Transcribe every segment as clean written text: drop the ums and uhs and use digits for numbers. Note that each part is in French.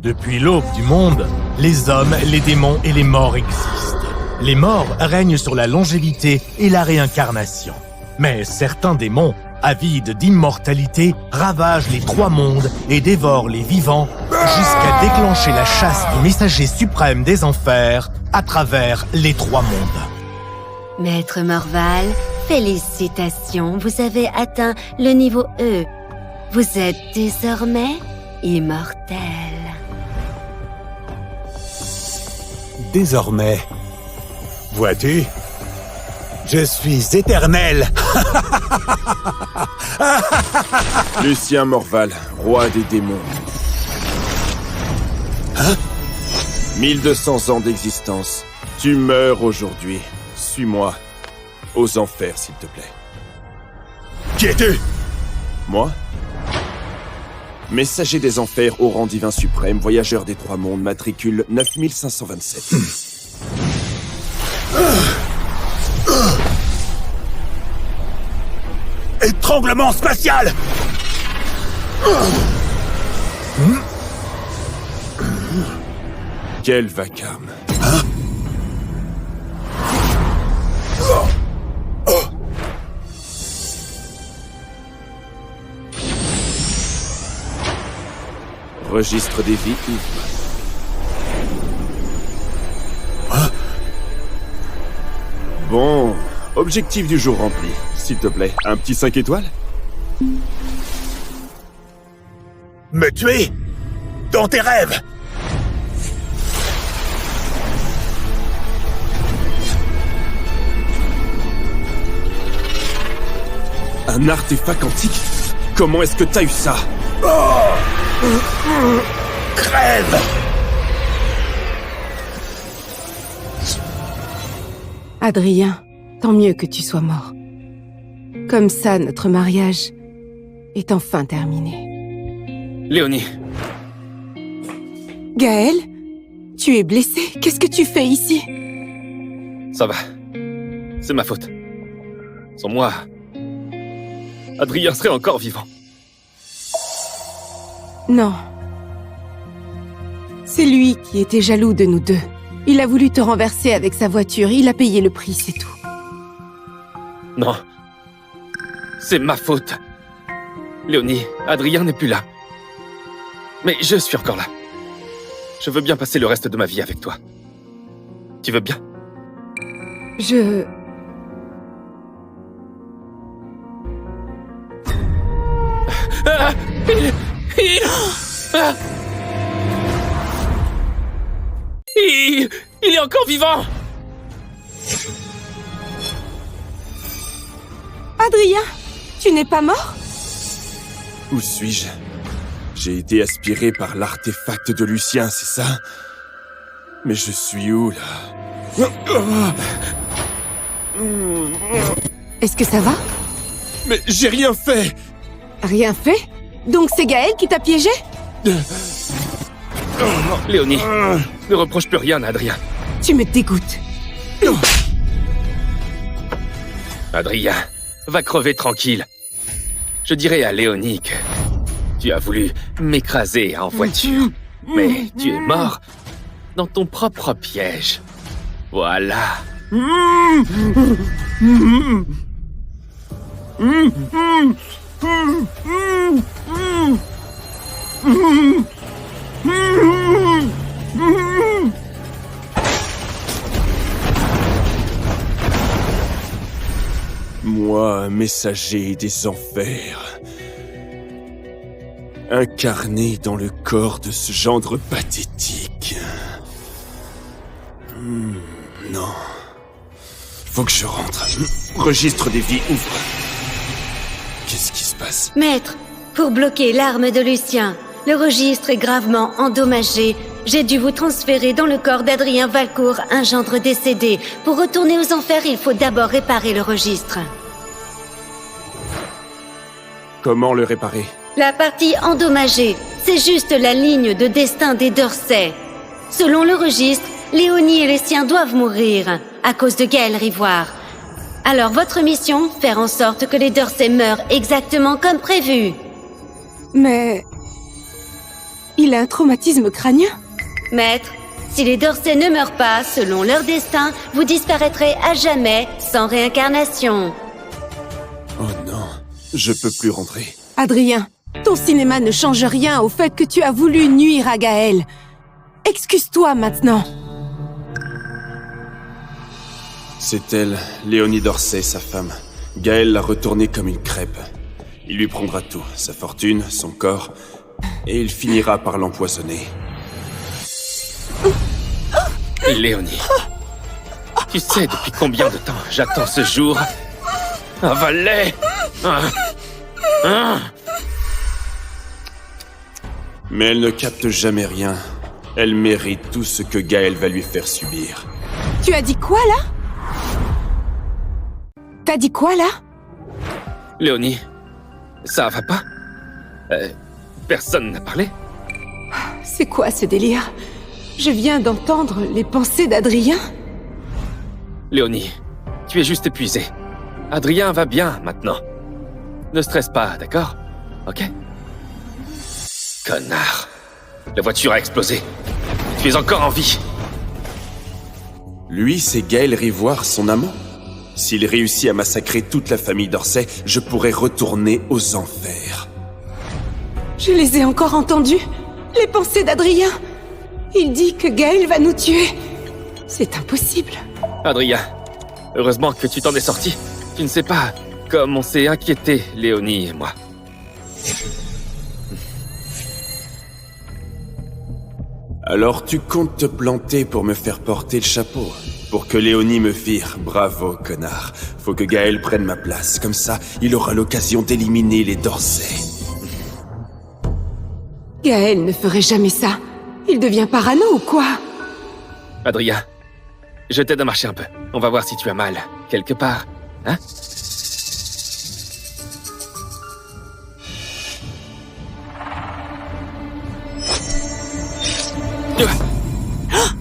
Depuis l'aube du monde, les hommes, les démons et les morts existent. Les morts règnent sur la longévité et la réincarnation. Mais certains démons, avides d'immortalité, ravagent les trois mondes et dévorent les vivants jusqu'à déclencher la chasse du messager suprême des enfers à travers les trois mondes. Maître Morval, félicitations, vous avez atteint le niveau E. Vous êtes désormais immortel. Désormais, vois-tu, je suis éternel. Lucien Morval, roi des démons. Hein? 1200 ans d'existence. Tu meurs aujourd'hui. Suis-moi aux enfers, s'il te plaît. Qui es-tu? Moi? Messager des enfers au rang divin suprême, voyageur des trois mondes, matricule 9527. Étranglement spatial! Quel vacarme. Hein? Registre des vies ouvre. Hein? Bon, objectif du jour rempli. S'il te plaît, un petit 5 étoiles? Me tuer? Dans tes rêves? Un artefact antique? Comment est-ce que t'as eu ça? Crève! Adrien, tant mieux que tu sois mort. Comme ça, notre mariage est enfin terminé. Léonie, Gaël, tu es blessé. Qu'est-ce que tu fais ici? ça va. C'est ma faute. Sans moi, Adrien serait encore vivant. Non. C'est lui qui était jaloux de nous deux. Il a voulu te renverser avec sa voiture. Il a payé le prix, c'est tout. Non. C'est ma faute. Léonie, Adrien n'est plus là. Mais je suis encore là. Je veux bien passer le reste de ma vie avec toi. Tu veux bien? Ah, il est encore vivant! Adrien, tu n'es pas mort? Où suis-je? J'ai été aspiré par l'artefact de Lucien, c'est ça? Mais je suis où, là? Est-ce que ça va? Mais j'ai rien fait! Rien fait? Donc c'est Gaël qui t'a piégé? Léonie, ne reproche plus rien à Adrien. Tu me dégoûtes. Adrien, va crever tranquille. Je dirais à Léonie que tu as voulu m'écraser en voiture, mais tu es mort dans ton propre piège. Voilà. Moi, messager des enfers, incarné dans le corps de ce gendre pathétique. Non. Faut que je rentre. Registre des vies ouvre. Qu'est-ce qui se passe? Maître, pour bloquer l'arme de Lucien, le registre est gravement endommagé. J'ai dû vous transférer dans le corps d'Adrien Valcourt, un gendre décédé. Pour retourner aux enfers, il faut d'abord réparer le registre. Comment le réparer? La partie endommagée, c'est juste la ligne de destin des Dorsey. Selon le registre, Léonie et les siens doivent mourir à cause de Gaël Rivoire. Alors votre mission, faire en sorte que les Dorsey meurent exactement comme prévu. Mais... Il a un traumatisme crânien? Maître, si les Dorsey ne meurent pas selon leur destin, vous disparaîtrez à jamais sans réincarnation. Oh non, je peux plus rentrer. Adrien, ton cinéma ne change rien au fait que tu as voulu nuire à Gaël. Excuse-toi maintenant. C'est elle, Léonie d'Orsay, sa femme. Gaël l'a retournée comme une crêpe. Il lui prendra tout, sa fortune, son corps, et il finira par l'empoisonner. Léonie, tu sais depuis combien de temps j'attends ce jour? Avale-les! Mais elle ne capte jamais rien. Elle mérite tout ce que Gaël va lui faire subir. Tu as dit quoi, là? T'as dit quoi, là? Léonie, ça va pas? Personne n'a parlé? C'est quoi ce délire? Je viens d'entendre les pensées d'Adrien. Léonie, tu es juste épuisée. Adrien va bien maintenant. Ne stresse pas, d'accord? Ok? Connard. La voiture a explosé. Tu es encore en vie. Lui, c'est Gaël Rivoire, son amant. S'il réussit à massacrer toute la famille d'Orsay, je pourrais retourner aux enfers. Je les ai encore entendus. Les pensées d'Adrien. Il dit que Gaël va nous tuer. C'est impossible. Adrien, heureusement que tu t'en es sorti. Tu ne sais pas comme on s'est inquiété, Léonie et moi. Alors tu comptes te planter pour me faire porter le chapeau? Pour que Léonie me vire? Bravo, connard. Faut que Gaël prenne ma place. Comme ça, il aura l'occasion d'éliminer les Dorsey. Gaël ne ferait jamais ça. Il devient parano ou quoi? Adrien, je t'aide à marcher un peu. On va voir si tu as mal, quelque part. Hein?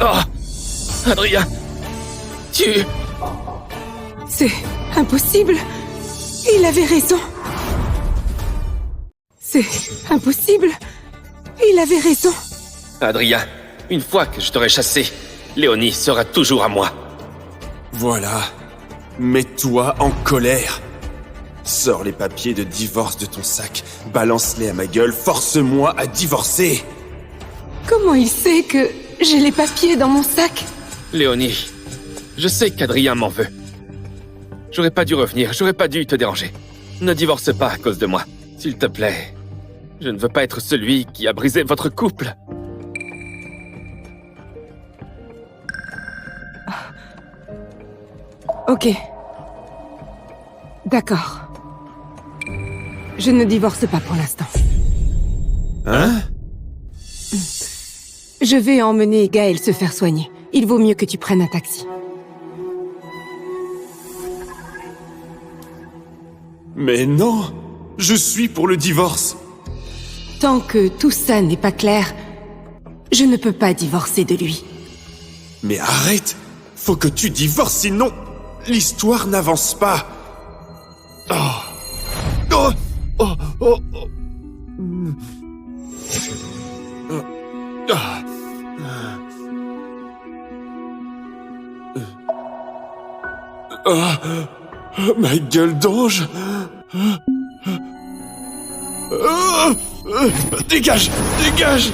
Oh! Adrien! Tu... C'est impossible. Il avait raison. C'est impossible. Il avait raison. Adrien, une fois que je t'aurai chassé, Léonie sera toujours à moi. Voilà. Mets-toi en colère. Sors les papiers de divorce de ton sac. Balance-les à ma gueule. Force-moi à divorcer. Comment il sait que j'ai les papiers dans mon sac? Léonie, je sais qu'Adrien m'en veut. J'aurais pas dû revenir, j'aurais pas dû te déranger. Ne divorce pas à cause de moi, s'il te plaît. Je ne veux pas être celui qui a brisé votre couple. Ok. D'accord. Je ne divorce pas pour l'instant. Hein? Je vais emmener Gaël se faire soigner. Il vaut mieux que tu prennes un taxi. Mais non! Je suis pour le divorce! Tant que tout ça n'est pas clair, je ne peux pas divorcer de lui. Mais arrête! Faut que tu divorces, sinon l'histoire n'avance pas! Oh! Oh! Oh! Oh! Oh! Ah! Ah! Ma gueule d'ange! Ah! Dégage! Dégage!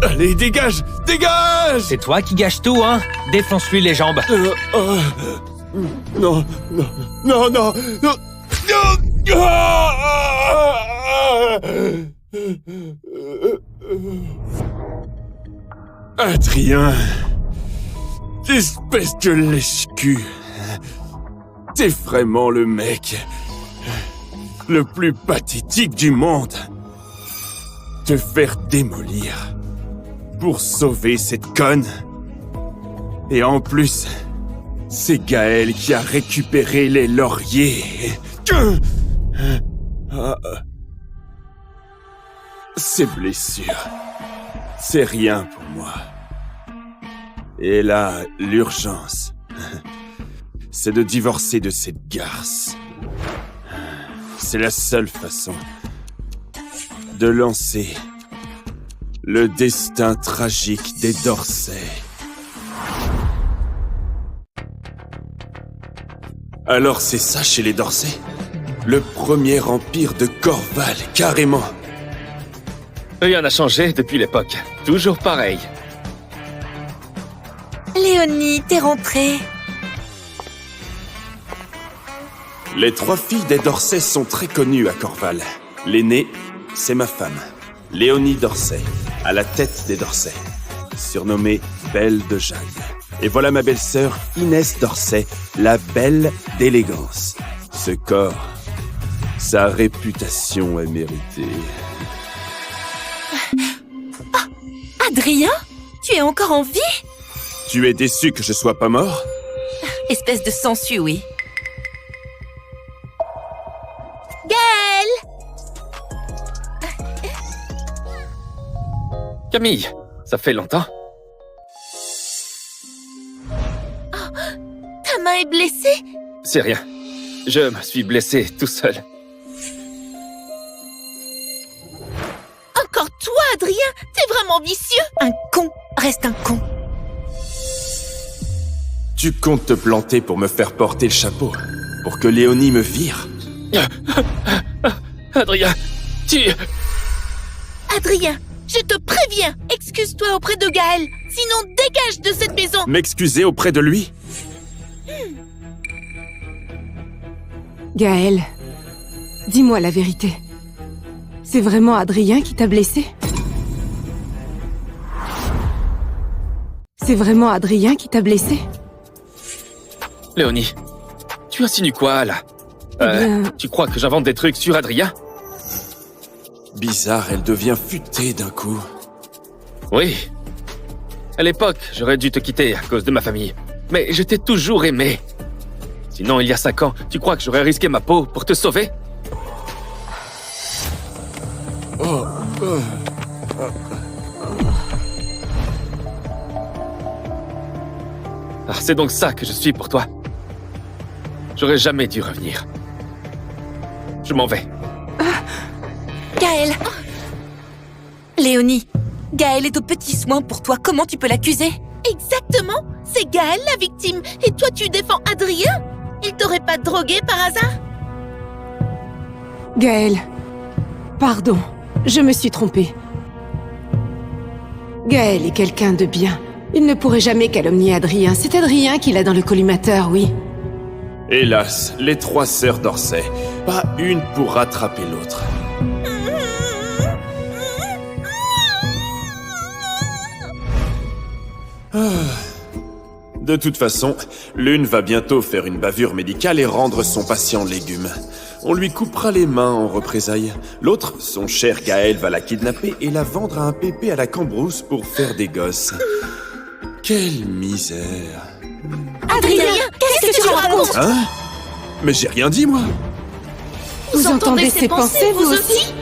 Allez, dégage! Dégage! C'est toi qui gâches tout, hein? Défonce-lui les jambes. Non, non, non, non, non, non! Ah! Adrien, espèce de lèche-cul, t'es vraiment le mec le plus pathétique du monde. Te faire démolir pour sauver cette conne. Et en plus, c'est Gaël qui a récupéré les lauriers. Ces blessures, c'est rien pour moi. Et là, l'urgence, c'est de divorcer de cette garce. C'est la seule façon de lancer le destin tragique des Dorsey. Alors c'est ça chez les Dorsey? Le premier empire de Corval, carrément. Rien n'a changé depuis l'époque. Toujours pareil. Léonie, t'es rentrée. Les 3 filles des Dorsey sont très connues à Corval. L'aînée, c'est ma femme, Léonie Dorsey, à la tête des Dorsey, surnommée Belle de Jade. Et voilà ma belle-sœur Inès Dorsey, la belle d'élégance. Ce corps, sa réputation est méritée. Adrien, tu es encore en vie? Tu es déçu que je sois pas mort? Espèce de sensu, oui. Gaël! Camille, ça fait longtemps. Ta main est blessée? C'est rien. Je me suis blessé tout seul. Encore toi, Adrien? T'es vraiment vicieux! Un con reste un con. Tu comptes te planter pour me faire porter le chapeau? Pour que Léonie me vire? Adrien, tu... Adrien, je te préviens, excuse-toi auprès de Gaël, sinon dégage de cette maison. M'excuser auprès de lui? Gaël, dis-moi la vérité. C'est vraiment Adrien qui t'a blessé? C'est vraiment Adrien qui t'a blessé? Léonie, tu insinues quoi, là? Eh bien... Tu crois que j'invente des trucs sur Adrien? Bizarre, elle devient futée d'un coup. Oui. À l'époque, j'aurais dû te quitter à cause de ma famille. Mais je t'ai toujours aimé. Sinon, il y a 5 ans, tu crois que j'aurais risqué ma peau pour te sauver? Ah, c'est donc ça que je suis pour toi. J'aurais jamais dû revenir. Je m'en vais. Gaël! Léonie, Gaël est aux petits soins pour toi, comment tu peux l'accuser? Exactement! C'est Gaël la victime, et toi tu défends Adrien? Il t'aurait pas drogué par hasard? Gaël, pardon, je me suis trompée. Gaël est quelqu'un de bien. Il ne pourrait jamais calomnier Adrien. C'est Adrien qui l'a dans le collimateur, oui. Hélas, les 3 sœurs Dorsey, pas une pour rattraper l'autre. De toute façon, l'une va bientôt faire une bavure médicale et rendre son patient légume. On lui coupera les mains en représailles. L'autre, son cher Gaël, va la kidnapper et la vendre à un pépé à la Cambrousse pour faire des gosses. Quelle misère. Adrien, qu'est-ce que tu racontes? Hein? Mais j'ai rien dit, moi. Vous entendez ses pensées, vous aussi?